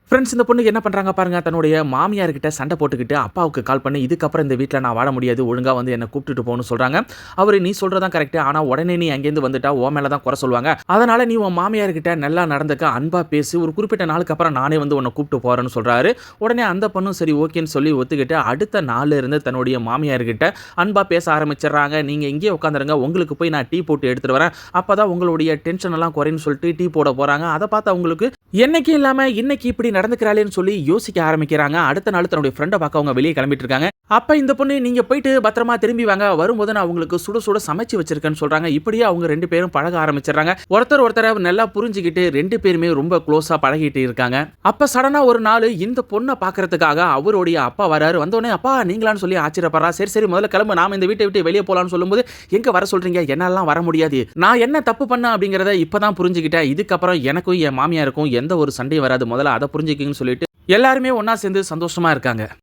Friends இந்த பொண்ணுக்கு என்ன பண்ணுறாங்க பாருங்க, தன்னுடைய மாமியார்கிட்ட சண்டை போட்டுக்கிட்டு அப்பாவுக்கு கால் பண்ணி இதுக்கப்புறம் இந்த வீட்டில் நான் வாழ முடியாது, ஒழுங்காக வந்து என்னை கூப்பிட்டுட்டு போகணும்னு சொல்கிறாங்க. அவர் நீ சொல்கிறதான் கரெக்டு, ஆனால் உடனே நீ அங்கேருந்து வந்துட்டா ஓ மேலே தான் குறை சொல்லுவாங்க, அதனால் நீ உன் மாமியார்கிட்ட நல்லா நடந்துக்க, அன்பாக பேசி ஒரு குறிப்பிட்ட நாளுக்கு அப்புறம் நானே வந்து உன்னை கூப்பிட்டு போகிறேன்னு சொல்கிறாரு. உடனே அந்த பொண்ணும் சரி ஓகேன்னு சொல்லி ஒத்துக்கிட்டு அடுத்த நாளில் இருந்து தன்னுடைய மாமியார்கிட்ட அன்பாக பேச ஆரம்பிச்சிடுறாங்க. நீங்கள் இங்கேயே உட்காந்துருங்க, உங்களுக்கு போய் நான் டீ போட்டு எடுத்துகிட்டு வரேன், அப்போ தான் உங்களுடைய டென்ஷன் எல்லாம் குறைன்னு சொல்லிட்டு டீ போட போகிறாங்க. அதை பார்த்து அவங்களுக்கு என்னைக்கும் இல்லாமல் இன்னைக்கு இப்படி நடந்துக்கிறாளேன்னு சொல்லி யோசிக்க ஆரம்பிக்கிறாங்க. அடுத்த நாள் தன்னுடைய ஃப்ரெண்டை பார்க்க அவங்க வெளியே கிளம்பிட்டு இருக்காங்க. அப்ப இந்த பொண்ணு நீங்க போயிட்டு பத்திரமா திரும்பி வாங்க, வரும்போது நான் உங்களுக்கு சுட சுட சமைச்சு வச்சிருக்கேன்னு சொல்றாங்க. இப்படியே அவங்க ரெண்டு பேரும் பழக ஆரம்பிச்சிடறாங்க. ஒருத்தரை நல்லா புரிஞ்சுக்கிட்டு ரெண்டு பேருமே ரொம்ப க்ளோஸா பழகிட்டு இருக்காங்க. அப்ப சடனா ஒரு நாள் இந்த பொண்ணை பாக்குறதுக்காக அவருடைய அப்பா வராரு. வந்தோடனே அப்பா நீங்களான்னு சொல்லி ஆச்சரியப்படுறா. சரி சரி முதல்ல கிளம்பு, நாம இந்த வீட்டை விட்டு வெளியே போலான்னு சொல்லும்போது எங்க வர சொல்றீங்க, என்னாலாம் வர முடியாது, நான் என்ன தப்பு பண்ண அப்படிங்கறத இப்பதான் புரிஞ்சுக்கிட்டேன், இதுக்கப்புறம் எனக்கும் என் மாமியாருக்கும் எந்த ஒரு சண்டையும் வராது, முதல்ல அதை புரிஞ்சுக்கிங்கன்னு சொல்லிட்டு எல்லாருமே ஒன்னா சேர்ந்து சந்தோஷமா இருக்காங்க.